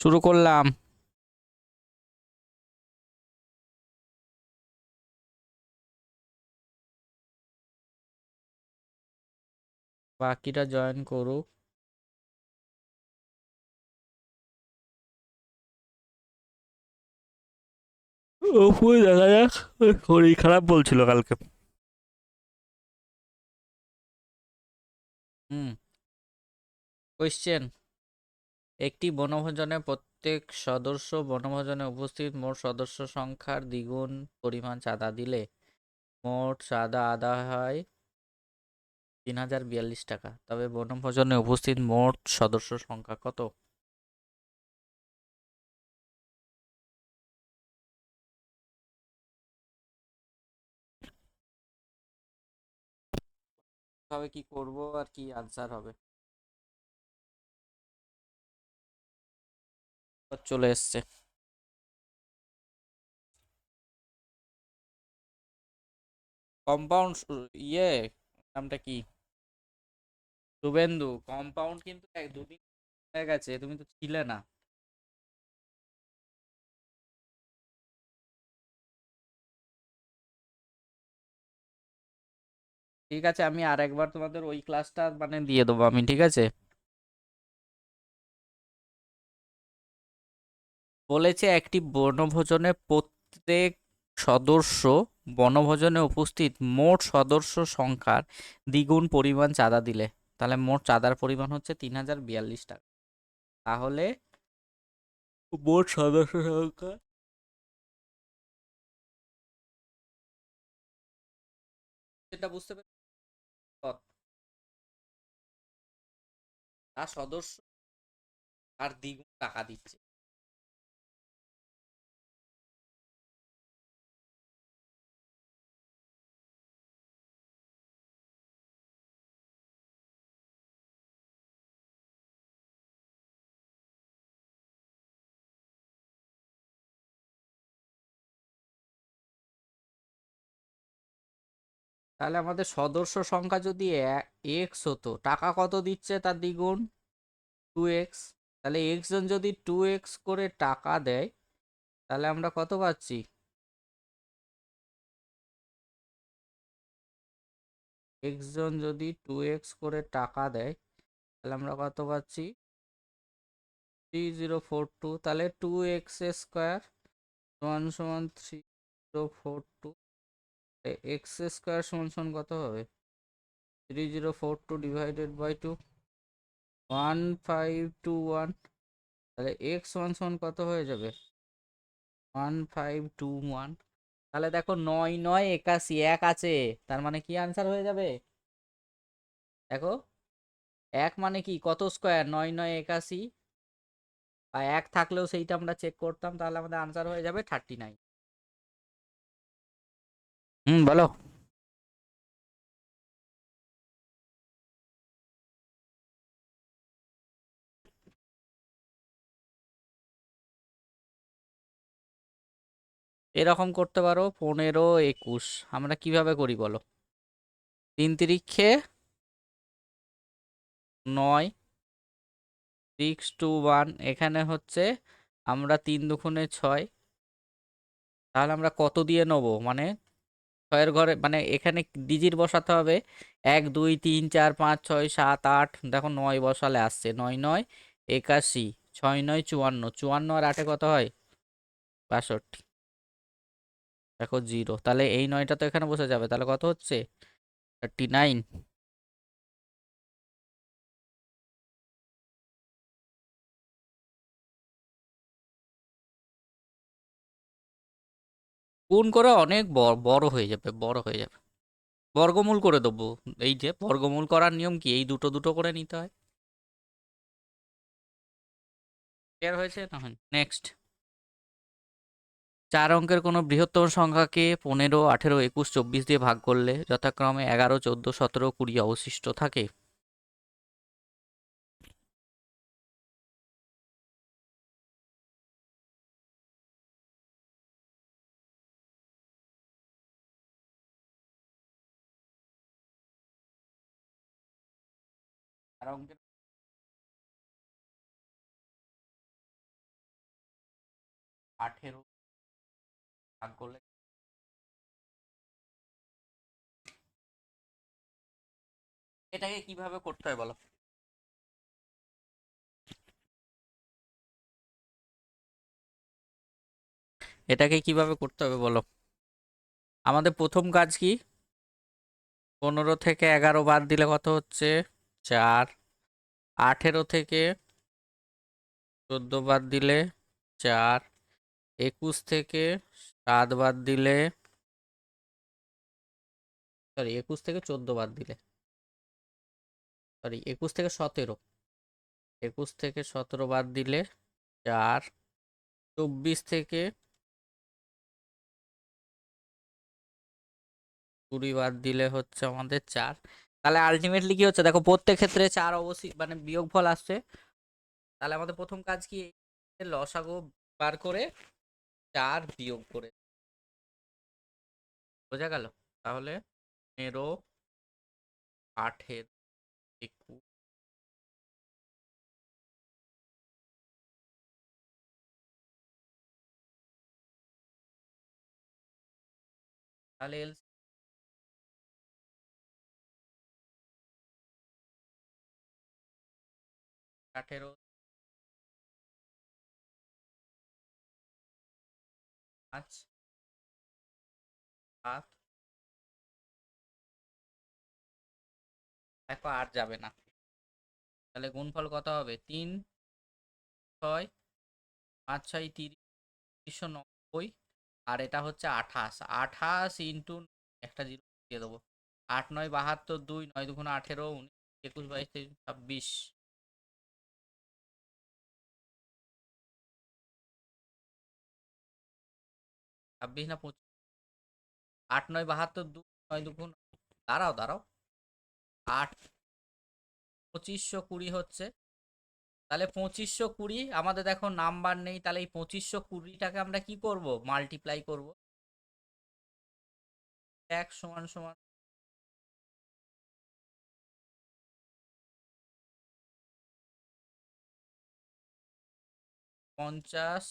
শুরু করলাম। বাকিরা জয়েন করুক। ওপরে দেখা যাক। শরীর খারাপ বলছিল কালকে। হুম। কোয়েশ্চেন: একটি বনভোজনে প্রত্যেক সদস্য বনভোজনে উপস্থিত মোট সদস্য সংখ্যার দ্বিগুণ পরিমাণ চাঁদা দিলে মোট চাঁদা আদায় হয় 3042 টাকা। তবে বনভোজনে উপস্থিত মোট সদস্য সংখ্যা কত? কিভাবে কি করব আর কি আনসার হবে? চলে এসছে। কম্পাউন্ড ইয়ে নামটা কি? শুভেন্দু। কম্পাউন্ড কিন্তু এক দুদিন হয়ে গেছে, তুমি তো ছিলে না। ঠিক আছে, আমি আর একবার তোমাদের ওই ক্লাসটা মানে দিয়ে দেবো আমি, ঠিক আছে? বলেছে একটি বনভোজনে প্রত্যেক সদস্য বনভোজনে উপস্থিত মোট সদস্য সংখ্যার দ্বিগুণ পরিমাণ চাঁদা দিলে, তাহলে মোট চাঁদার পরিমাণ হচ্ছে 3042 টাকা। তাহলে মোট সদস্য সংখ্যা সেটা বুঝতে পারি। তার সদস্য আর দ্বিগুণ টাকা দিচ্ছে। তাহলে আমাদের সদস্য সংখ্যা যদি এক্স হতো, টাকা কত দিচ্ছে তার দ্বিগুণ? 2x। তাহলে এক্স জন যদি 2x করে টাকা দেয়, তাহলে আমরা কত পাচ্ছি? এক্স জন যদি 2x করে টাকা দেয়, তাহলে আমরা কত পাচ্ছি? 3042। তাহলে 2x² সমান সমান 3042। এক্স স্কোয়ার সমান সমান কত হবে? 3042 ডিভাইডেড বাই 2, 1521। তাহলে এক্স সমান সমান কত হয়ে যাবে? 1521। তাহলে দেখো, 9 9 81 এক আছে, তার মানে কি আনসার হয়ে যাবে? দেখো, এক মানে কি কত স্কোয়ার? 9 9 81। আর এক থাকলেও সেইটা আমরা চেক করতাম, তাহলে আমাদের আনসার হয়ে যাবে 39। বলো। এরকম করতে পারো, 15 21। আমরা কিভাবে করি বলো? 3 3 9, 6 2 1। এখানে হচ্ছে আমরা 3 2 6। তাহলে আমরা কত দিয়ে নেবো মানে? ছয়ের ঘরে মানে এখানে ডিজিট বসাতে হবে। 1 2 3 4 5 6 7 8। দেখো, 9 বসালে আসছে 9 9 81। 6 9 54। 54 আর 8-এ কত হয়? 62। দেখো, 0। তাহলে এই 9টা তো এখানে বসে যাবে, তাহলে কত হচ্ছে? 39। গুণ করে অনেক বড় হয়ে যাবে, বড় হয়ে যাবে। বর্গমূল করে দেবো। এই যে বর্গমূল করার নিয়ম কি, এই দুটো দুটো করে নিতে হয়। ক্লিয়ার হয়েছে না? নেক্সট। 4 অঙ্কের কোনো বৃহত্তম সংখ্যাকে 15 18 21 24 দিয়ে ভাগ করলে যথাক্রমে 11 14 17 20 অবশিষ্ট থাকে। চার অঙ্কের 18 ভাগ করলে এটাকে কিভাবে করতে হয় বলো? এটাকে কিভাবে করতে হবে বলো? আমাদের প্রথম কাজ কি? 15 থেকে 11 বাদ দিলে কত হচ্ছে? 4। 18 থেকে 14 বাদ দিলে 4। 21 থেকে 7 বাদ দিলে, সরি 21 থেকে 14 বাদ দিলে, সরি 21 থেকে 17, 21 থেকে 17 বাদ দিলে 4। 24 থেকে 20 বাদ দিলে হচ্ছে আমাদের 4। তাহলে আলটিমেটলি কি হচ্ছে দেখো, প্রত্যেক ক্ষেত্রে 4 অবশ্যই মানে বিয়োগফল আসছে। তাহলে আমাদের প্রথম কাজ কি? লসাগু বার করে 4 বিয়োগ করে, বোঝা গেল? তাহলে 15, 18, 21, তাহলে 18, 5, 7, দেখো আর যাবে না। তাহলে গুণফল কত হবে? 3, 6, 5, 6, 30, 390। আর এটা হচ্ছে 28, 28 ইন্টু একটা জিরো দিয়ে দেবো। 8 9 72, 2 9 2 18, 19 21 22 23 26, 26 না 25, 8 9 72, 2 9 2, দাঁড়াও দাঁড়াও, 8 2520 হচ্ছে। তাহলে 2520 আমাদের দেখো নাম্বার নেই, তাহলে এই 2520টাকে আমরা কি করব? মাল্টিপ্লাই করব। 1 সমান সমান পঞ্চাশ,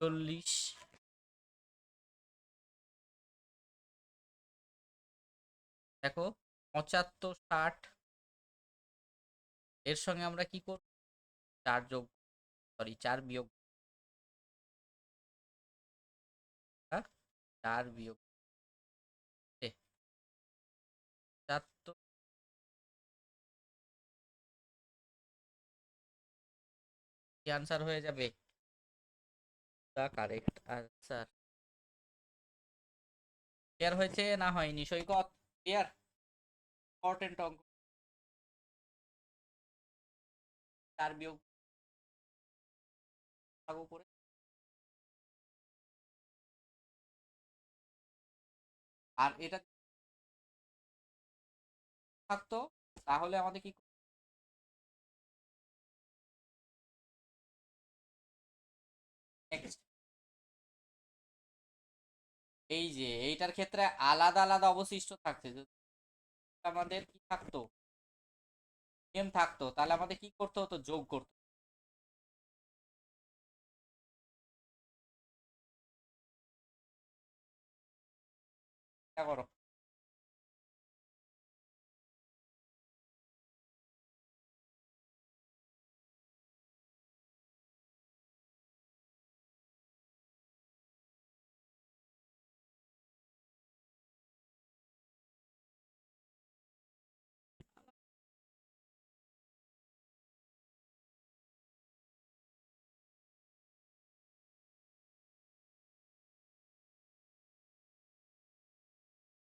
40, দেখো 75, 60, এর সঙ্গে আমরা কি করব? 4 যোগ, সরি 4 বিয়োগ, 4 বিয়োগ 75, কি আনসার হয়ে যাবে? The correct answer. ক্লিয়ার হয়েছে না হয়নি সৈকত? ক্লিয়ার? ইম্পর্টেন্ট অঙ্ক। 4 বিয়োগ ভাগ করে আর এটা থাকতো, তাহলে আমাদের কি নেক্সট? এই যে এইটার ক্ষেত্রে আলাদা আলাদা অবশিষ্ট থাকছে, যদি আমাদের কি থাকতো, সেম থাকতো, তাহলে আমাদের কি করতে হতো? যোগ করতে। এটা করো।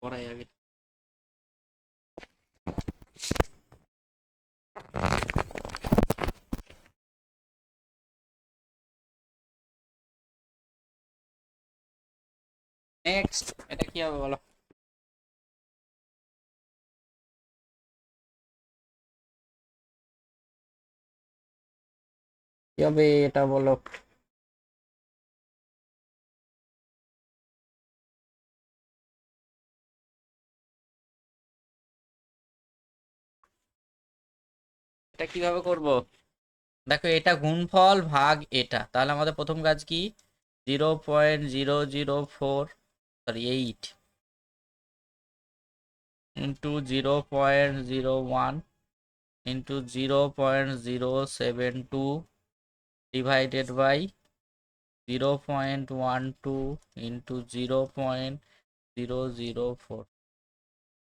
করাই আগে। নেক্সট এটা কি হবে বলো? কি হবে এটা বলো? এটা কিভাবে করব? দেখো এটা গুণফল ভাগ এটা, তাহলে আমাদের প্রথম কাজ কি, 0.004 sorry 8 into 0.01 into 0.072 divided by 0.12 into 0.004।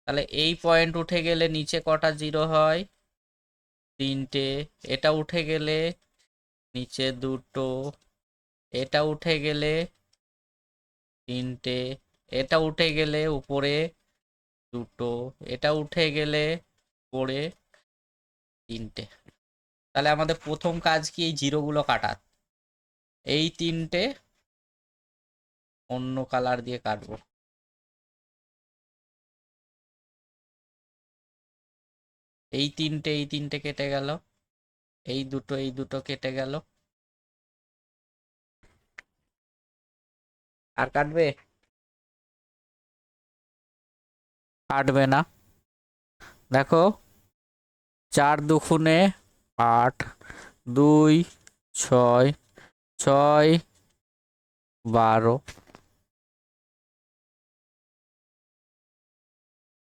তাহলে এই পয়েন্ট উঠে গেলে নিচে কটা জিরো হয়, তিনটে। এটা উঠে গেলে নিচে দুটো, এটা উঠে গেলে তিনটে, এটা উঠে গেলে উপরে দুটো, এটা উঠে গেলে উপরে তিনটে। তাহলে আমাদের প্রথম কাজ কি, এই জিরোগুলো কাটা। এই তিনটে অন্য কালার দিয়ে কাটবো। এই তিনটে কেটে গেল, এই দুটো কেটে গেল। আর কাটবে? কাটবে না। দেখো 4 দুগুণে 8, 2 6, 6 12,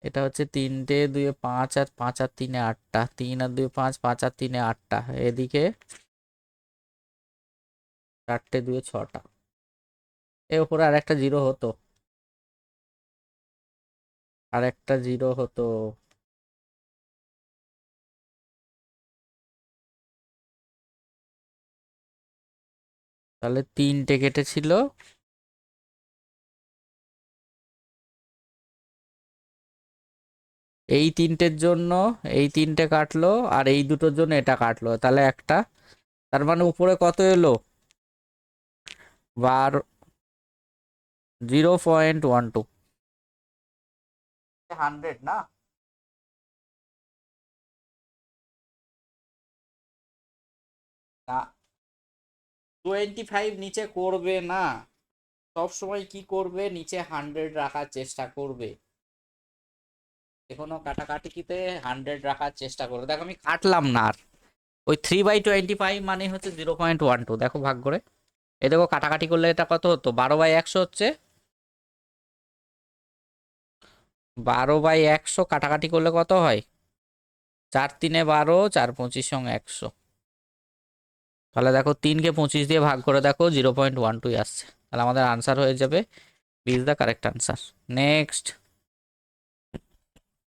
এটা হচ্ছে 3 2 5 আর 5 আর 3 8টা, 3 আর 2 5, 5 আর 3 8টা, এদিকে 4 2 6টা। এর উপরে আর একটা জিরো হতো, আর একটা জিরো হতো। তাহলে 3টে কেটেছিল, এই তিনটের জন্য এই তিনটে কাটলো, আর এই দুটোর জন্য এটা কাটলো, তাহলে একটা। তার মানে উপরে কত এলো, 12, 0.12, 100 না। না, 25 নিচে করবে না, সব সময় কি করবে, নিচে 100 রাখার চেষ্টা করবে। এখনো কাটাকাটিতে 100 রাখার চেষ্টা করবে। দেখো আমি কাটলাম না আর, ওই 3/25 মানে হচ্ছে 0.12, দেখো ভাগ করে। এই দেখো কাটাকাটি করলে এটা কত হতো, 12/100 হচ্ছে, 12/100 কাটাকাটি করলে কত হয়, 4 3 12, 4 25 100। তাহলে দেখো 3কে 25 দিয়ে ভাগ করে দেখো 0.12 আসছে, তাহলে আমাদের আনসার হয়ে যাবে, B is the correct answer. Next,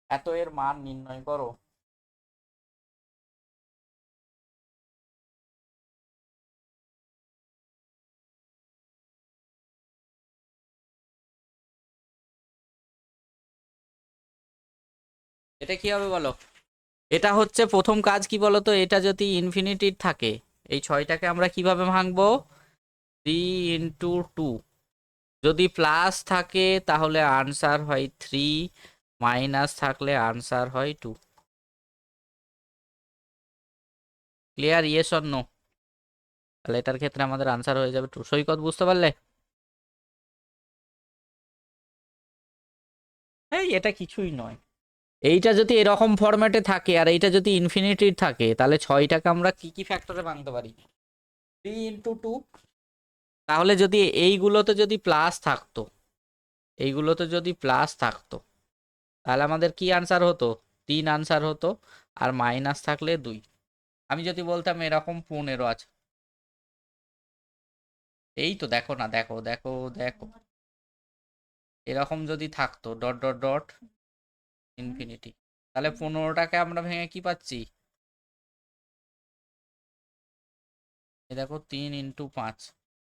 এত এর মান নির্ণয় করো। এটা কি হবে বলো? এটা হচ্ছে প্রথম কাজ, কি বলো তো, এটা যদি ইনফিনিটির থাকে, এই 6টাকে আমরা কিভাবে ভাঙবো, 3 × 2। যদি প্লাস থাকে তাহলে আনসার হয় 3, মাইনাস থাকলে আনসার হয় 2। Clear, yes or no? তাহলে এটার ক্ষেত্রে আমাদের আনসার হয়ে যাবে 2। সৈকত বুঝতে পারলে? এই এটা কিছুই নয়। এইটা যদি এরকম ফরম্যাটে থাকে আর এইটা যদি ইনফিনিটির থাকে, তাহলে 6টাকে আমরা কি কি ফ্যাক্টরে ভাঙতে পারি, 3 × 2। তাহলে যদি এইগুলোতে যদি প্লাস থাকতো, এইগুলোতে যদি প্লাস থাকতো, তাহলে আমাদের কি আনসার হতো, 3 আনসার হতো, আর মাইনাস থাকলে 2। আমি যদি বলতাম এরকম 15 আছে, এই তো দেখো না, দেখো দেখো দেখো, এরকম যদি থাকতো ডট ডট ডট ইনফিনিটি, তাহলে 15টাকে আমরা ভেঙে কি পাচ্ছি, এই দেখো 3 × 5,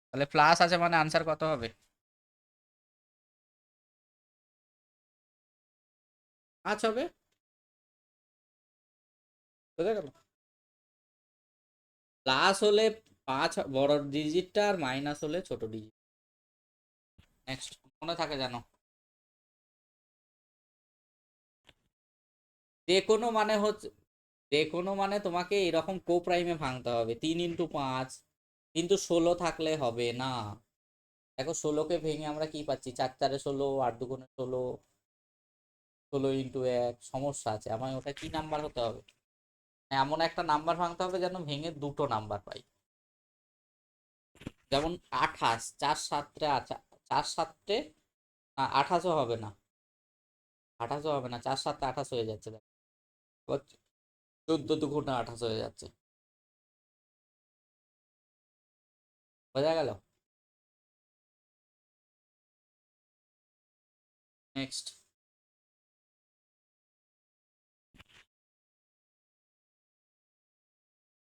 তাহলে প্লাস আছে মানে আনসার কত হবে, 5 হবে। বুঝে গেল? প্লাস হলে 5 বড় ডিজিটটা, আর মাইনাস হলে ছোট ডিজিট। নেক্সট, মনে থাকে জানো, যে কোনো মানে হচ্ছে, যে কোনো মানে তোমাকে এরকম কো প্রাইমে ভাঙতে হবে, 3 × 5, কিন্তু 16 থাকলে হবে না। দেখো 16কে ভেঙে আমরা কি পাচ্ছি, 4 4 16, 8 2 16, 16 × 1, সমস্যা আছে, আমায় ওটা কি নাম্বার হতে হবে, এমন একটা নাম্বার ভাঙতে হবে যেন ভেঙে দুটো নাম্বার পাই। যেমন 28, 4 7 4 7 28ও হবে না, 28ও হবে না, 4 7 28 হয়ে যাচ্ছে, দেখো 14 × 2 = 28 হয়ে যাচ্ছে। বোঝা গেল? নেক্সট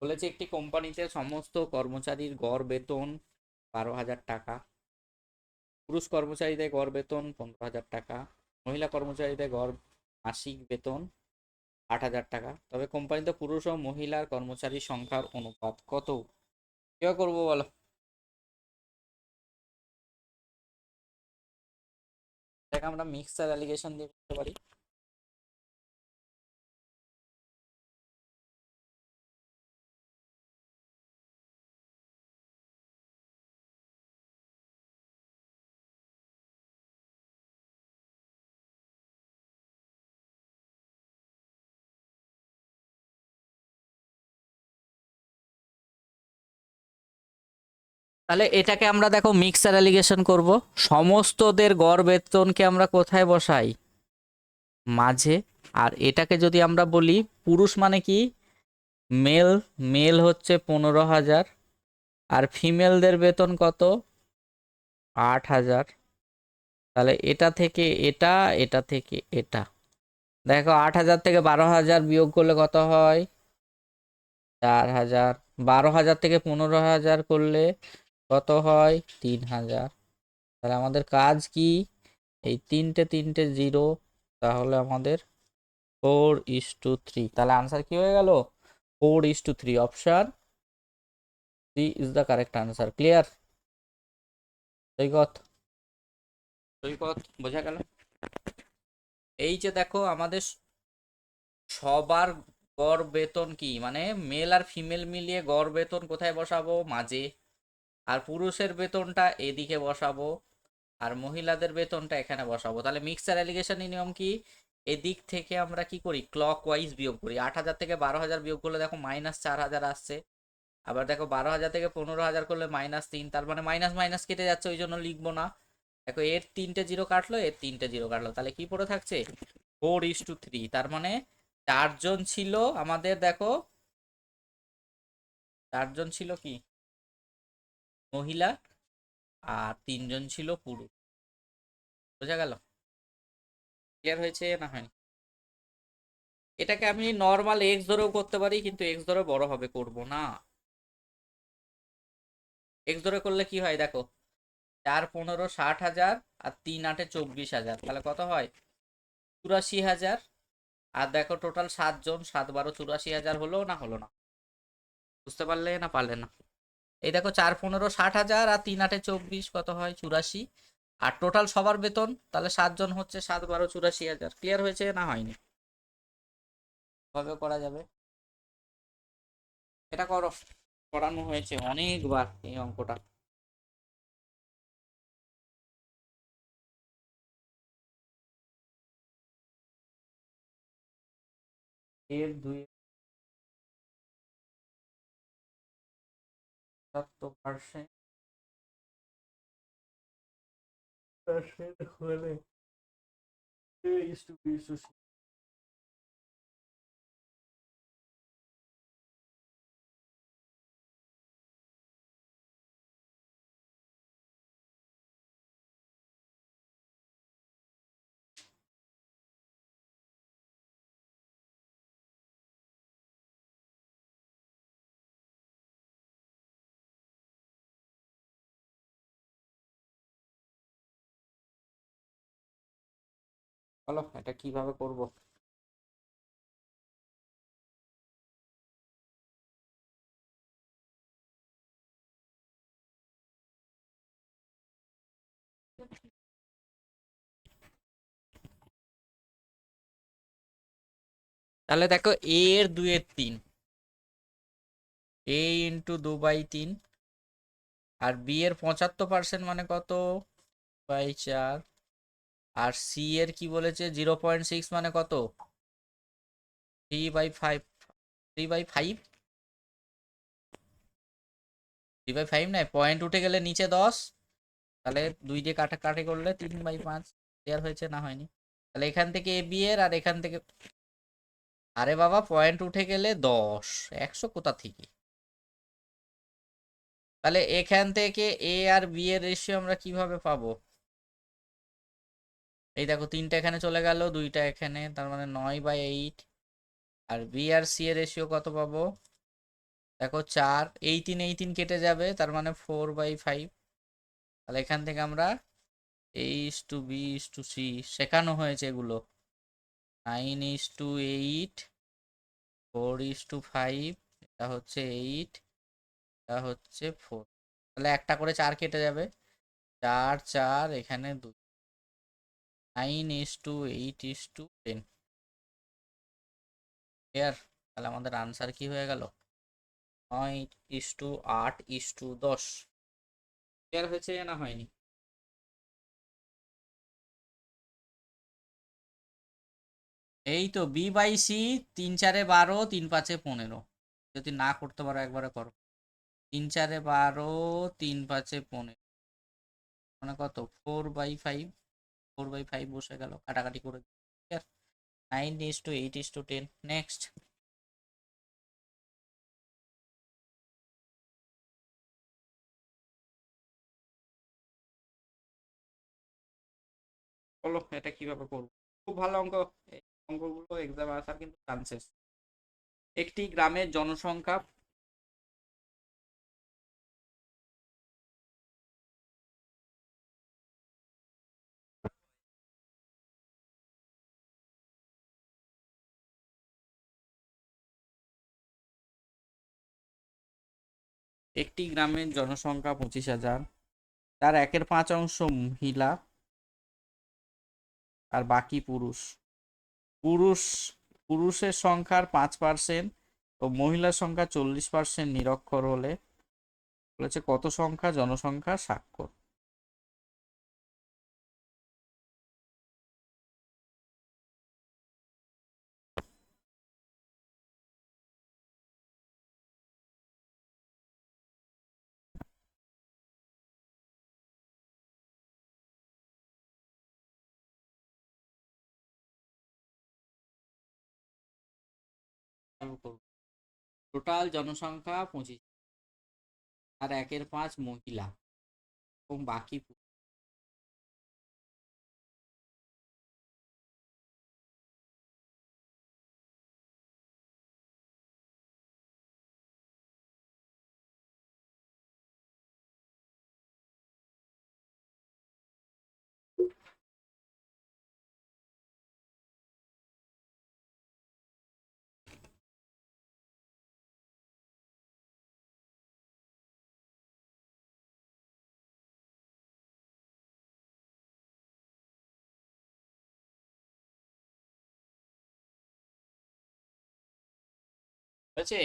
বলেছে একটি কোম্পানিতে সমস্ত কর্মচারীর গড় বেতন 12,000 টাকা। পুরুষ কর্মচারীদের গড় বেতন 15,000 টাকা। মহিলা কর্মচারীদের গড় মাসিক বেতন 8,000 টাকা। তবে কোম্পানিতে পুরুষ ও মহিলার কর্মচারীর সংখ্যার অনুপাত কত? কিভাবে করবো বলো? দেখ আমরা মিক্সার অ্যালিগেশন দিয়ে করতে পারি। তাহলে এটাকে আমরা দেখো মিক্সার অ্যালিগেশন করব। সমস্তদের গড় বেতনকে আমরা কোথায় বসাই? মাঝে। আর এটাকে যদি আমরা বলি পুরুষ মানে কি, মেল, মেল হচ্ছে 15,000, আর ফিমেলদের বেতন কত? 8,000। তাহলে এটা থেকে এটা, এটা থেকে এটা, দেখো 8,000 থেকে 12,000 বিয়োগ করলে কত হয়? 4,000। 12,000 থেকে 15,000 করলে কত হয়? 3,000। তাহলে আমাদের কাজ কি? এই তিনটে তিনটে জিরো, তাহলে আমাদের 4:3। তাহলে আনসার কি হয়ে গেল? 4:3। Option C is the correct answer. Clear? Saikat, Saikat বোঝা গেল? এই যে দেখো আমাদের সবার গড় বেতন কি, মানে মেল আর ফিমেল মিলিয়ে গড় বেতন কোথায় বসাবো? মাঝে। আর পুরুষের বেতনটা এদিকে বসাবো, আর মহিলাদের বেতনটা এখানে বসাবো। তাহলে মিক্সার অ্যালিগেশনের নিয়ম কি? এদিক থেকে আমরা কি করি? ক্লক ওয়াইজ বিয়োগ করি। 8,000 থেকে 12,000 বিয়োগ করলে দেখো -4,000 আসছে। আবার দেখো 12,000 থেকে 15,000 করলে -3, তার মানে মাইনাস মাইনাস কেটে যাচ্ছে, ওই জন্য লিখবো না। দেখো এর তিনটে জিরো কাটলো, এর তিনটে জিরো কাটলো, তাহলে কি পড়ে থাকছে? 4:3। তার মানে চারজন ছিল আমাদের, দেখো চারজন ছিল কি মহিলা, আর তিনজন ছিল পুরুষ। বোঝা গেল? ক্লিয়ার হয়েছে না হয়নি? এটাকে আমি নর্মাল এক্স ধরেও করতে পারি, কিন্তু এক্স ধরে বড় হবে, করব না। এক্স ধরে করলে কি হয় দেখো, 4 15 60,000, আর 3 8 24,000, তাহলে কত হয়? 84,000। আর দেখো টোটাল 7 জন, 7 12 84,000 হলো না হলো না? বুঝতে পারলে না পারলে না? এই দেখো 4 15 60,000 আর 3 8 24 কত হয়? 84। আর টোটাল সবার বেতন, তাহলে 7 জন হচ্ছে 7 12 84,000। ক্লিয়ার হয়েছে না হয়নি? ভাবে করা যাবে। এটা করো, করানো হয়েছে অনেকবার এই অঙ্কটা। এর 2% হলে A is to B is to C। বলো এটা কিভাবে করব? তাহলে দেখো A এর 2/3, A ইন্টু 2/3, আর B এর 75% মানে কত? 4/4। আর সি এর কি বলেছে? 0.6 মানে কত? 3/5, 3/5, 3/5 নয়, পয়েন্ট উঠে গেলে নিচে 10, তাহলে 2 দিয়ে কাটাকাটি করলে 3/5 ক্লিয়ার হয়েছে না হয়নি? তাহলে এখান থেকে এ বি এর আর এখান থেকে, আরে বাবা পয়েন্ট উঠে গেলে 10, 100 কোথা থেকে? তাহলে এখান থেকে এ আর বি এর রেশিও আমরা কিভাবে পাবো? এই দেখো 3টা এখানে চলে গেল, 2টা এখানে, তার মানে 9/8। আর বি আর সি এর রেশিও কত পাবো? দেখো 4, এই 3 কেটে যাবে, তার মানে 4/5। তাহলে এখান থেকে আমরা A:B:C শেখানো হয়েছে এগুলো, 9:8, 4:5, এটা হচ্ছে 8, এটা হচ্ছে 4। তাহলে একটা করে 4 কেটে যাবে, 4 4, এখানে 2, 9:8:10। ক্লিয়ার? তাহলে আমাদের আনসার কি হয়ে গেল? 9:8:10। ক্লিয়ার হয়েছে না হয়নি? এই তো B/C, 3×4 = 12, 3×5 = 15। যদি না করতে পারো একবারে করো। 3×4 = 12, 3×5 = 15, মানে কত? 4/5। 4/5 বসে গেল, কাটাকাটি করে। 9:8:10। নেক্সট। বলো এটা কিভাবে করবো? খুব ভালো অঙ্ক। এই অঙ্কগুলো এক্সামে আসার কিন্তু চান্সেস। একটি গ্রামের জনসংখ্যা, একটি গ্রামের জনসংখ্যা 25,000, তার 1/5 মহিলা আর বাকি পুরুষ। পুরুষ পুরুষের সংখ্যার 5% ও মহিলার সংখ্যা 40% নিরক্ষর হলে বলেছে কত সংখ্যা জনসংখ্যা স্বাক্ষর? টোটাল জনসংখ্যা 25, আর 1/5 মহিলা এবং বাকি হয়েছে।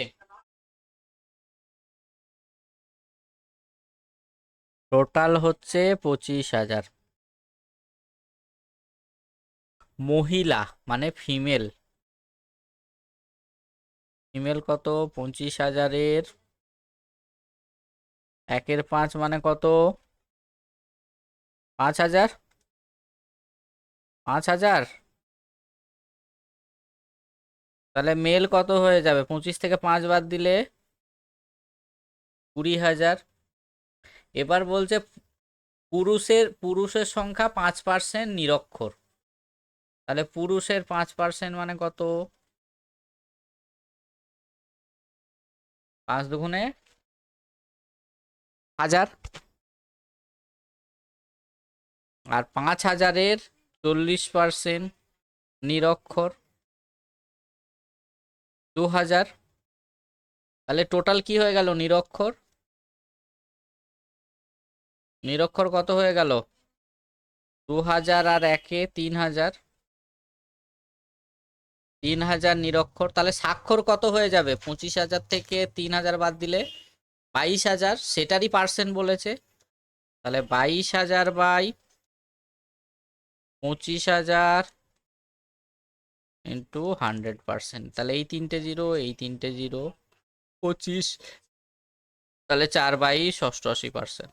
টোটাল হচ্ছে 25,000। মহিলা মানে ফিমেল, ফিমেল কত? 25,000-এর 1/5 মানে কত? 5,000। 5,000, তাহলে মেল কত হয়ে যাবে? 25 থেকে 5 বাদ দিলে 20,000। এবার বলছে পুরুষের সংখ্যা 5% নিরক্ষর, তাহলে পুরুষের 5% মানে কত? 5 × 2 = 1,000, আর 5,000-এর 40% নিরক্ষর 2,000। তাহলে টোটাল কি হয়ে গেল? নিরক্ষর নিরক্ষর কত হয়ে গেল? 2,000 আর 1-এ 3,000, 3,000 নিরক্ষর। তাহলে স্বাক্ষর কত হয়ে যাবে? 25,000 থেকে 3,000 বাদ দিলে 22,000, সেটারই পার্সেন্ট বলেছে। তাহলে 22,000 বাই 25,000 ইন্টু 100%, তাহলে এই তিনটে জিরো, এই তিনটে জিরো, 25, তাহলে 4/22 88%।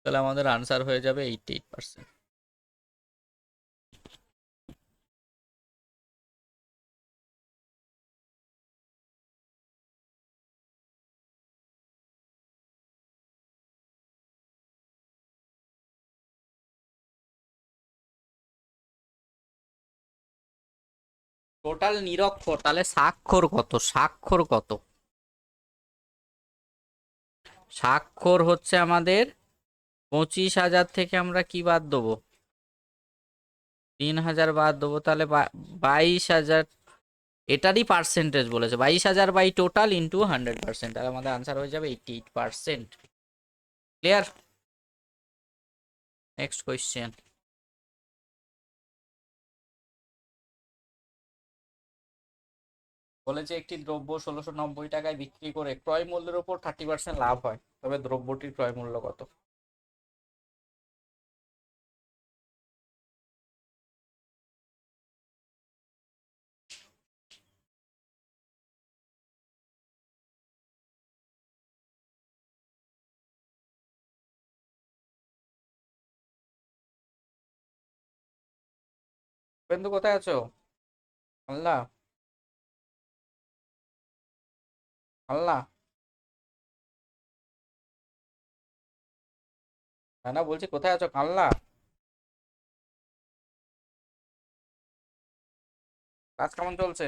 তাহলে আমাদের আনসার হয়ে যাবে 88%। টোটাল নিরক্ষর, তাহলে স্বাক্ষর কত? স্বাক্ষর কত? স্বাক্ষর হচ্ছে আমাদের 25,000 থেকে আমরা কি বাদ দেবো? 3,000 বাদ দেবো, তাহলে 22,000। এটারই পার্সেন্টেজ বলেছে, 22,000 বাই টোটাল ইন্টু 100%, তাহলে আমাদের আনসার হয়ে যাবে 88%। ক্লিয়ার? Next question. বলেছে একটি দ্রব্য 1690 টাকায় বিক্রি করে ক্রয় মূল্যের উপর 30% লাভ হয়, তবে দ্রব্যটির ক্রয় মূল্য কত? বন্ধু কোথায় আছো? আল্লাহ, আল্লাহ। না না, বলছি কোথায় আছো কাল্লা? কাজ কেমন চলছে?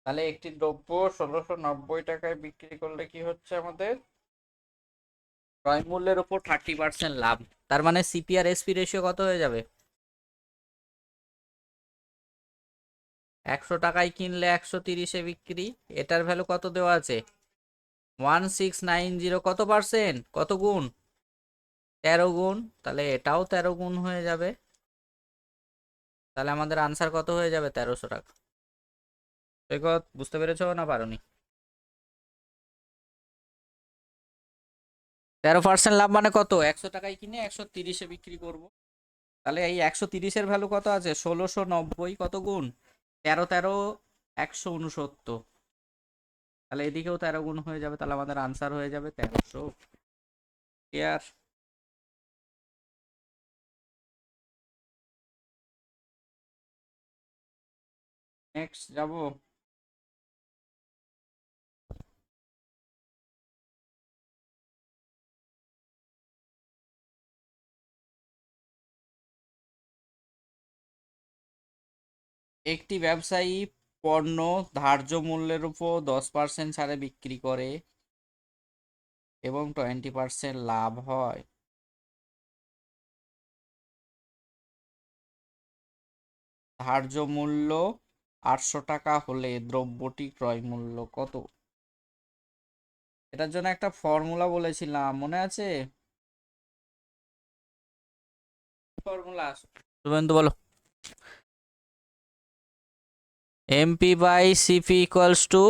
তাহলে একটি দ্রব্য 1690 টাকায় বিক্রি করলে কি হচ্ছে আমাদের? ক্রয় মূল্যের উপর 30% লাভ। তার মানে সিপি আর এসপি রেশিও কত হয়ে যাবে? 100 টাকায় কিনলে 130-এ বিক্রি। এটার ভ্যালু কত দেওয়া আছে? 1690। কত পার্সেন্ট, কত গুণ? 13 গুণ। তাহলে এটাও 13 গুণ হয়ে যাবে। তাহলে আমাদের আনসার কত হয়ে যাবে? 1300 টাকা। সৈকত, বুঝতে পেরেছো না পারোনি? 13% লাভ মানে কত? 100 টাকায় কিনে 130-এ বিক্রি করব। তাহলে এই 130-এর ভ্যালু কত আছে? 1690 কত গুণ? 13 13, 169। তাহলে এদিকেও 13 গুণ হয়ে যাবে, তাহলে আমাদের আনসার হয়ে যাবে 1300। ক্লিয়ার? নেক্সট যাব। একটি ব্যবসায়ী পণ্য ধার্য মূল্যের উপর 10% ছাড়ে বিক্রি করে এবং 20% লাভ হয়। ধার্য মূল্য 800 টাকা হলে দ্রব্যটি ক্রয় মূল্য কত? এটার জন্য একটা ফর্মুলা বলেছিলাম, মনে আছে? ফর্মুলা শুভেন্দু বলো। MP by CP equals to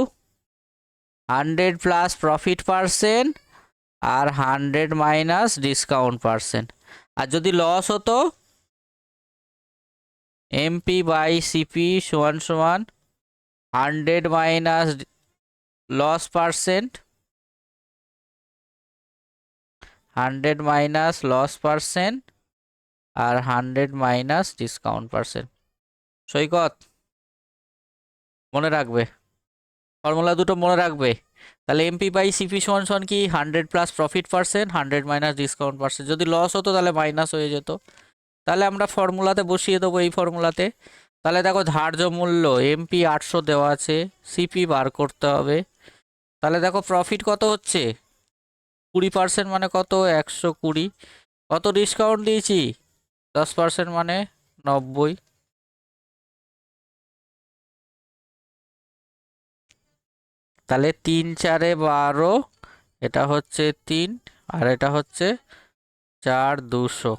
100 plus profit percent আর 100 মাইনাস ডিসকাউন্ট পার্সেন্ট। আর যদি লস হতো, এমপি বাই সিপি সমান সমান 100 minus loss percent, 100 minus loss percent আর 100 মাইনাস ডিসকাউন্ট পার্সেন্ট। সৈকত, মনে রাখবে, ফর্মুলা দুটো মনে রাখবে। তাহলে এমপি বাই সিপি সমান সমান কি? 100 plus profit percent, 100 minus discount percent. যদি লস হতো তাহলে মাইনাস হয়ে যেত। তাহলে আমরা ফর্মুলাতে বসিয়ে দেবো, এই ফর্মুলাতে। তাহলে দেখো, ধার্য মূল্য এমপি 800 দেওয়া আছে, সিপি বার করতে হবে। তাহলে দেখো প্রফিট কত হচ্ছে? 20% মানে কত? 120। কত ডিসকাউন্ট দিয়েছি? 10% মানে 90। তাহলে 3 4 12, এটা হচ্ছে 3 আর এটা হচ্ছে 4 200।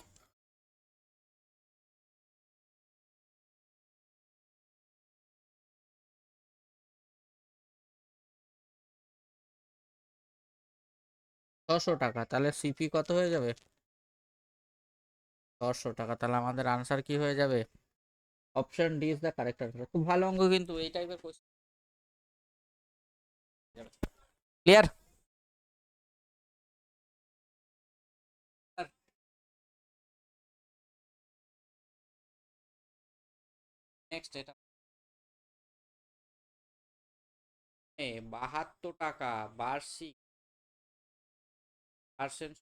600 টাকা, তাহলে সিপি কত হয়ে যাবে? 600 টাকা। তাহলে আমাদের আনসার কি হয়ে যাবে? Option D is the correct answer. খুব ভালো অঙ্ক কিন্তু, এই টাইপের কোশ্চেন। ক্লিয়ার? নেক্সট এটা 72 টাকা বার্ষিক পার্সেন্ট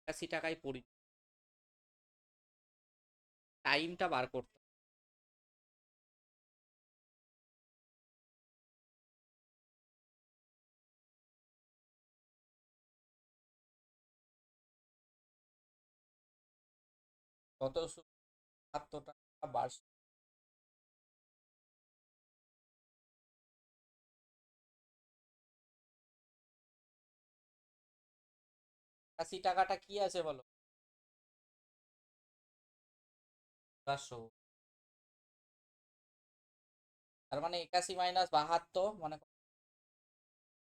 80 টাকায় পড়ি। টাইমটা বার করতে হবে। কত? 72 টাকা বার্ষিক। 80 টাকাটা কি আছে বলো? 400। তার মানে 81 - 72 মানে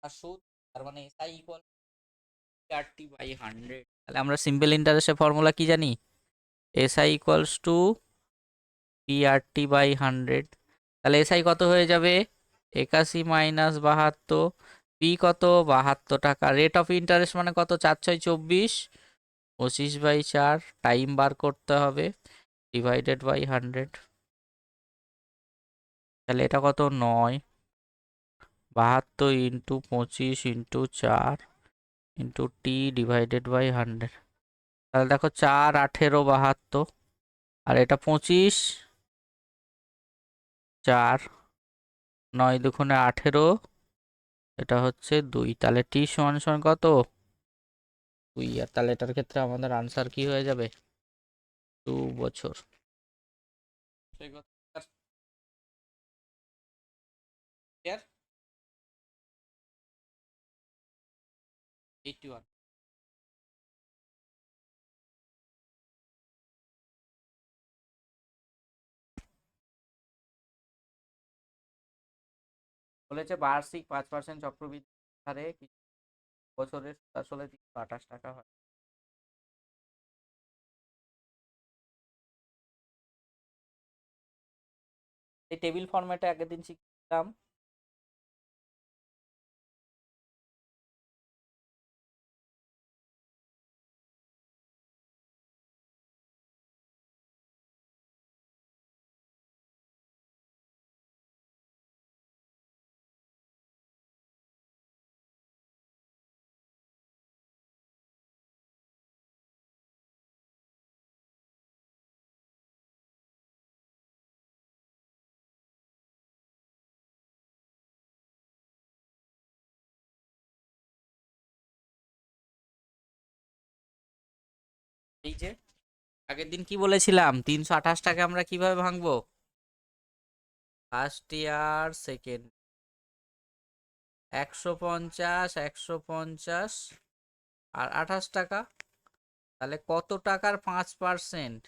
আর সুদ, তার মানে এসআই ইকুয়াল PRT/100। তাহলে আমরা সিম্পল ইন্টারেস্টের ফর্মুলা কি জানি? SI equals to PRT/100। তাহলে এসআই কত হয়ে যাবে? 81 - 72। পি কত? 72 টাকা। রেট অফ ইন্টারেস্ট মানে কত? 4×6 = 24। 25/4। টাইম বার করতে হবে, ডিভাইডেড বাই 100। তাহলে এটা কত? 9। 72 × 25 × 4 টি ডিভাইডেড বাই 100। তাহলে দেখো 4×18 = 72। আর এটা 25, 4, 9×2 = 18। এটা হচ্ছে 2। তাহলে টি সমান সমান কত? 2। আর তাহলে এটার ক্ষেত্রে আমাদের আনসার কি হয়ে যাবে? 2 বছর। সেই কথা। Clear? 81। বলেছে বার্ষিক 5% চক্রবৃদ্ধি হারে কিছু বছরের সুদ আসলে 328 টাকা হয়। এই টেবিল ফরম্যাটে আগের দিন শিখতাম। এই যে আগের দিন কি বলেছিলাম, 328টাকে আমরা কিভাবে ভাঙবো? ফার্স্ট ইয়ার, সেকেন্ড, 150, 150 আর 28 টাকা। তাহলে কত টাকার 5%?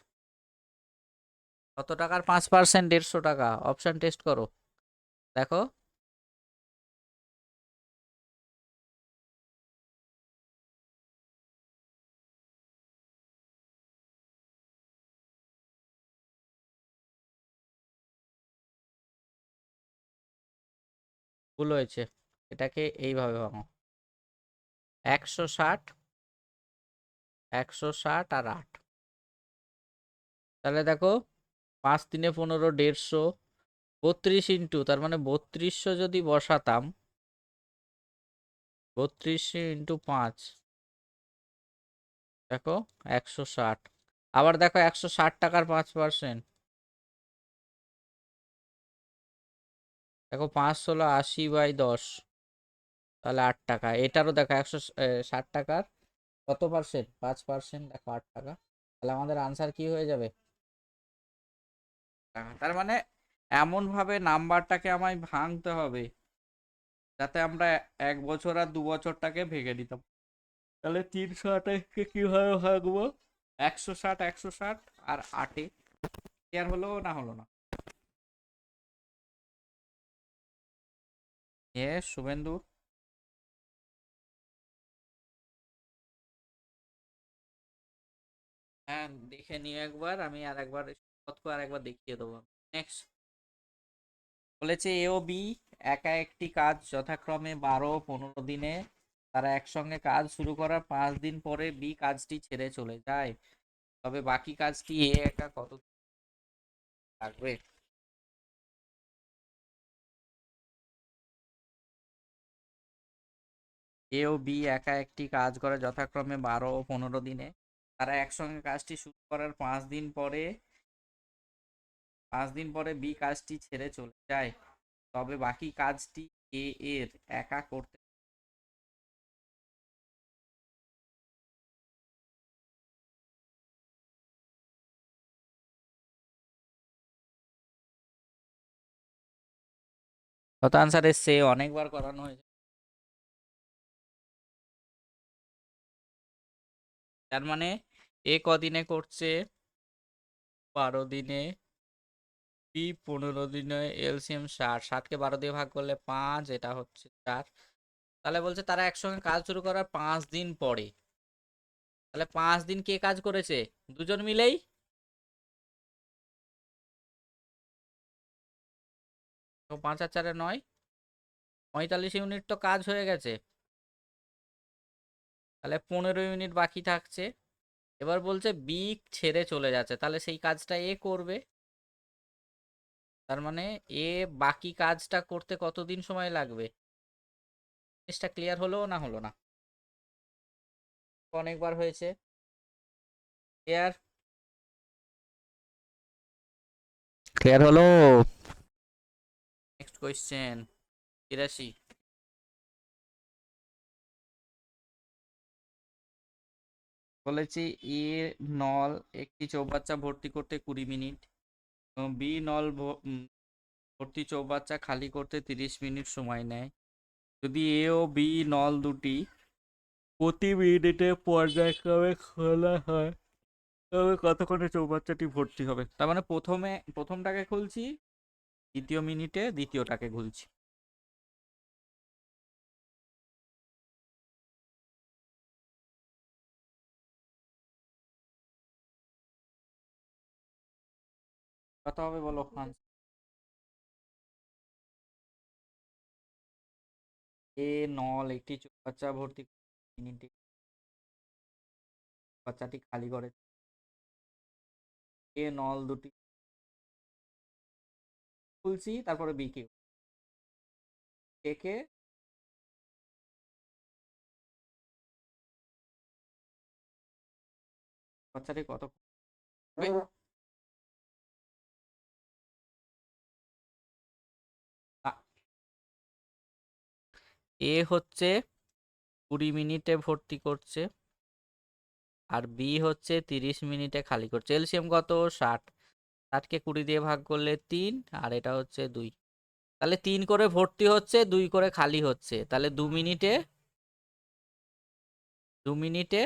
কত টাকার 5%? 150 টাকা। অপশন টেস্ট করো, দেখো। ভুল হয়েছে, এটাকে এইভাবে ভাঙো। 160, 160 আর 8। তাহলে দেখো 5×3 = 15, 150, 32 ইন্টু, তার মানে 3200 যদি বসাতাম, 3200 × 5, দেখো 160। আবার দেখো 160 টাকার 5%, দেখো 5×16 = 80/10, তাহলে 8 টাকা। এটারও দেখো 160 টাকার কত পার্সেন্ট? 5%, দেখো 8 টাকা। তাহলে আমাদের আনসার কি হয়ে যাবে? তার মানে এমন ভাবে নাম্বারটাকে আমায় ভাঙতে হবে যাতে আমরা 1 বছর আর 2 বছরটাকে ভেঙে দিতাম। তাহলে 328কে কিভাবে ভাঙবো? 160, 160 আর 8-এ। ক্লিয়ার হলো না হলো না? শুভেন্দু। হ্যাঁ দেখে নিও একবার, আমি আর একবার আর একবার দেখিয়ে দেবো। নেক্সট বলেছে এ ও বি একা একটি কাজ যথাক্রমে 12 ও 15 দিনে তারা একসঙ্গে কাজ শুরু করার 5 দিন পরে বি কাজটি ছেড়ে চলে যায়, তবে বাকি কাজটি এ একা কত লাগবে? এ ও বি একা একটি কাজ করে যথাক্রমে 12 ও 15 দিনে তারা একসঙ্গে কাজটি শুরু করার 5 দিন পরে বি কাজটি ছেড়ে চলে যায়, তবে বাকি কাজটি এ এর একা করতে। কত আনসার এসছে? অনেকবার করানো হয়েছে। তার মানে এ কদিনে করছে? 12 দিনে। বি 15 দিনে। এলসিএম 60, 60কে 12 দিয়ে ভাগ করলে 5, এটা হচ্ছে 4। তাহলে বলছে তারা একসঙ্গে কাজ শুরু করার 5 দিন পরে, তাহলে 5 দিন কে কাজ করেছে? দুজন মিলেই। তো 5 আর 4 9, 45 ইউনিট তো কাজ হয়ে গেছে। তাহলে 15 ইউনিট বাকি থাকছে। এবার বলছে বি ছেড়ে চলে যাচ্ছে, তাহলে সেই কাজটা এ করবে। তার মানে এ বাকি কাজটা করতে কতদিন সময় লাগবে? জিনিসটা ক্লিয়ার হলো না হলো না? অনেকবার হয়েছে। ক্লিয়ার? ক্লিয়ার হলো? Next question 83। বলেছি এ নল একটি চৌবাচ্চা ভর্তি করতে 20 মিনিট, বি নল ভর্তি চৌবাচ্চা খালি করতে 30 মিনিট সময় নেয়। যদি এ ও বি নল দুটি প্রতি মিনিটে পর্যায়ক্রমে খোলা হয় তবে কতক্ষণে চৌবাচ্চাটি ভর্তি হবে? তার মানে প্রথমটাকে খুলছি, দ্বিতীয় মিনিটে দ্বিতীয়টাকে খুলছি। কত হবে বলো? এ নল একটি চৌবাচ্চা ভর্তি মিনিটে বাচ্চাটি খালি করে। এ নল দুটি খুলছি, তারপরে বি কে এ কে বাচ্চাটি কত এ হচ্ছে 20 মিনিটে ভর্তি করছে, আর বি হচ্ছে 30 মিনিটে খালি করছে। এলসিএম কত? 60। 60কে 20 দিয়ে ভাগ করলে 3, আর এটা হচ্ছে 2। তাহলে 3 করে ভর্তি হচ্ছে, 2 করে খালি হচ্ছে, তাহলে 2 মিনিটে 2 মিনিটে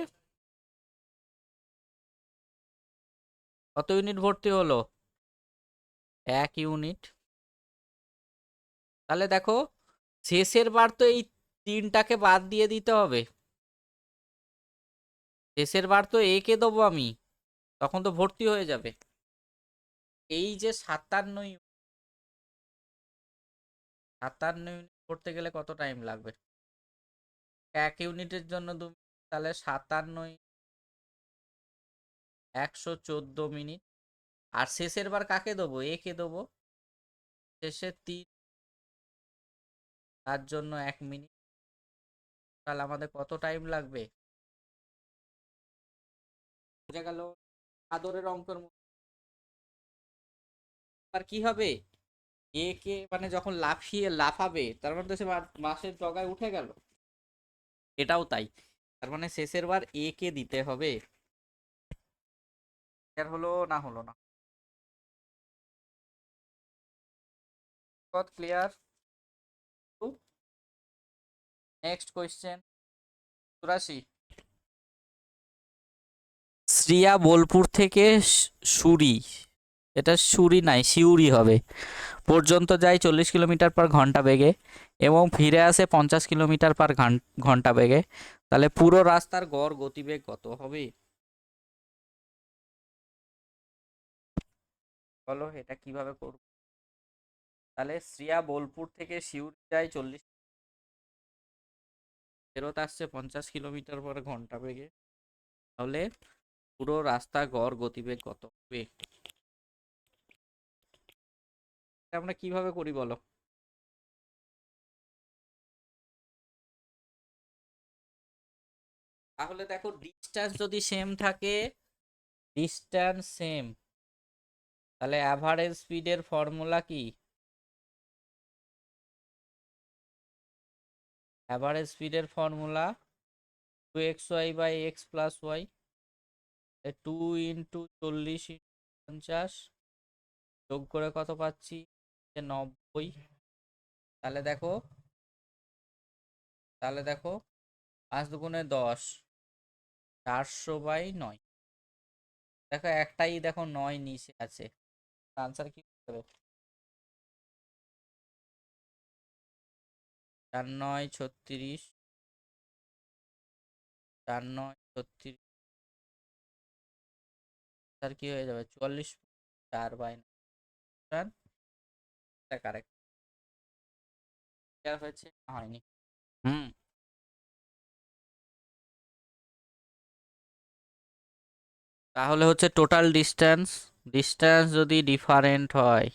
কত ইউনিট ভর্তি হলো? 1 ইউনিট। তাহলে দেখো শেষের বার তো এই 3টাকে বাদ দিয়ে দিতে হবে। শেষের বার তো এ কে দেবো আমি, তখন তো ভর্তি হয়ে যাবে। এই যে 57 ইউনিট করতে গেলে কত টাইম লাগবে? 1 ইউনিটের জন্য 2 মিনিট, তাহলে 114 মিনিট। আর শেষের বার কাকে দেবো? এ কে দেবো। শেষে 3, তার জন্য 1 মিনিট। তাহলে আমাদের কত টাইম লাগবে? বোঝা গেল? আদরের অঙ্কের মতো। আর কি হবে? এ কে মানে যখন লাফাবে তার মানে তো সে মাসের জগায় উঠে গেল। এটাও তাই। তার মানে শেষের বার এ কে দিতে হবে। ক্লিয়ার হলো না হলো না? কত clear? Next question 84। Shriya Bolpur থেকে সুরি এটা সুরি নাই, শিউরি হবে। পর্যন্ত যায় 40 কিলোমিটার/ঘন্টা বেগে এবং ফিরে আসে 50 কিলোমিটার/ঘন্টা বেগে। তাহলে পুরো রাস্তার গড় গতিবেগ কত হবে? বলো এটা কিভাবে করব? তাহলে শ্রিয়া বোলপুর থেকে শিউরি যায় 40, ফেরত আসছে 50 কিলোমিটার/ঘন্টা বেগে। তাহলে পুরো রাস্তা গড় গতিবেগ কত হবে? এটা আমরা কিভাবে করি বলো? তাহলে দেখো ডিস্টেন্স যদি সেম থাকে, ডিস্টেন্স সেম, তাহলে অ্যাভারেজ স্পিডের ফর্মুলা কি? অ্যাভারেজ স্পিডের ফর্মুলা 2xy/x+y, 2 × 40 × 50, যোগ করে কত পাচ্ছি? 90। তাহলে দেখো, তাহলে দেখো 5 × 10, 400/9। দেখো একটাই, দেখো 9 নিচে আছে। আনসার কি হবে? 4 × 9 = 36, 4 × 9 = 36। আর কি হয়ে যাবে? 44, 4/9। এটা কারেক্ট। ক্লিয়ার হয়েছে না হয়নি? হুম। তাহলে হচ্ছে টোটাল ডিস্টেন্স, ডিস্টেন্স যদি ডিফারেন্ট হয়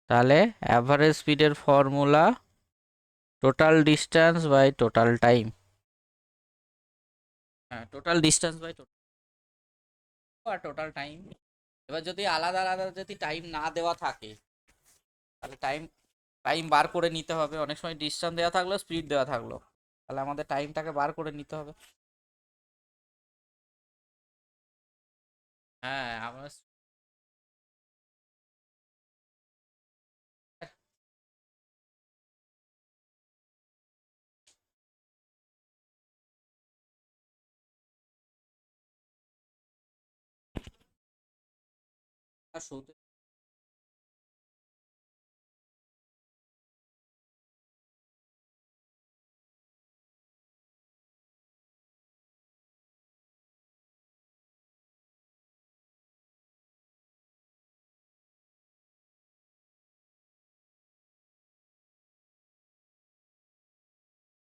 তাহলে অ্যাভারেজ স্পিডের formula total distance by total time. হ্যাঁ, টোটাল ডিস্টেন্স বাই টোটাল আর টোটাল টাইম। এবার যদি আলাদা আলাদা যদি টাইম না দেওয়া থাকে তাহলে টাইম টাইম বার করে নিতে হবে। অনেক সময় ডিস্টেন্স দেওয়া থাকলো, স্পিড দেওয়া থাকলো, তাহলে আমাদের টাইমটাকে বার করে নিতে হবে। হ্যাঁ আমরা শুরুতে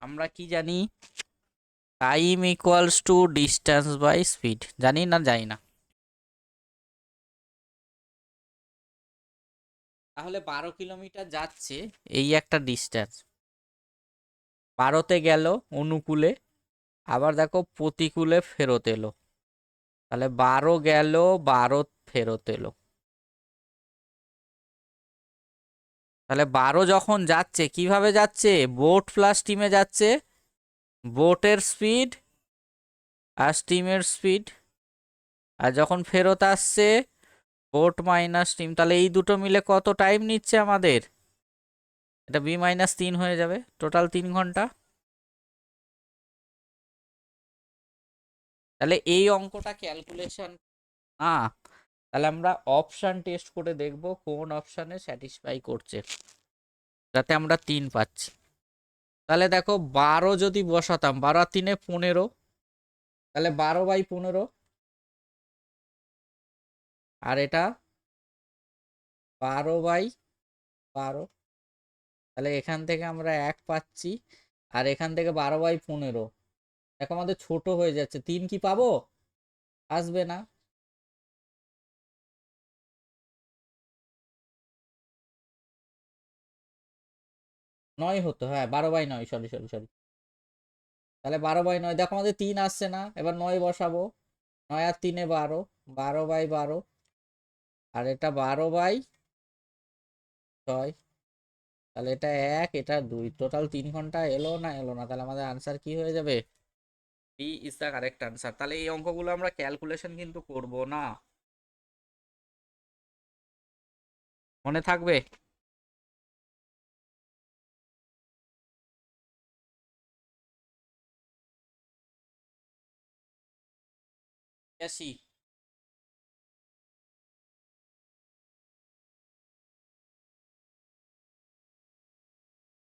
আমরা কি জানি? Time equals to distance by speed, জানি না জানি না? তাহলে 12 কিলোমিটার যাচ্ছে, এই একটা ডিস্টেন্স, 12তে গেল অনুকূলে, আবার দেখো প্রতিকূলে ফেরত এলো, তাহলে 12 গেল, 12 ফেরত এলো। তাহলে 12 যখন যাচ্ছে কিভাবে যাচ্ছে? বোট প্লাস স্টিমে যাচ্ছে, বোটের স্পিড আর স্টিমের স্পিড। আর যখন ফেরত আসছে বোট মাইনাস স্টিম, তাহলে এই দুটো মিলে কত টাইম নিচ্ছে আমাদের? এটা b-3 হয়ে যাবে, টোটাল 3 ঘন্টা। তাহলে এই অঙ্কটা ক্যালকুলেশন না, তাহলে আমরা অপশান টেস্ট করে দেখব কোন অপশানে স্যাটিসফাই করছে, যাতে আমরা 3 পাচ্ছি। তাহলে দেখো 12 যদি বসাতাম, 12 আর 3 = 15, তাহলে 12/15, আর এটা 12/12, তাহলে এখান থেকে আমরা 1 পাচ্ছি, আর এখান থেকে 12/15। দেখো আমাদের ছোট হয়ে যাচ্ছে, 3 কি পাবো? আসবে না। 9 হতো, হ্যাঁ 12/9, সরি সরি সরি। তাহলে 12/9, দেখো আমাদের 3 আসছে না, এবার 9 বসাবো। 9 আর 3 = 12, 12/12, আর এটা 12/6। তাহলে এটা 1, এটা 2, টোটাল 3 ঘন্টা। এলো না? এলো না। তাহলে আমাদের আনসার কি হয়ে যাবে? D is the correct answer. তাহলে এই অঙ্কগুলো আমরা ক্যালকুলেশন কিন্তু করব না, মনে থাকবে? আসি।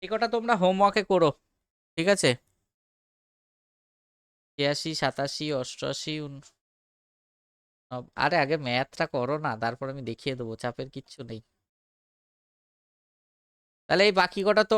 এই কটা তোমরা হোমওয়ার্কে করো, ঠিক আছে? ৮৬, ৮৭, ৮৮, আরে আগে ম্যাথটা করো না, তারপর আমি দেখিয়ে দেবো, চাপের কিচ্ছু নেই। তাহলে এই বাকি কটা তো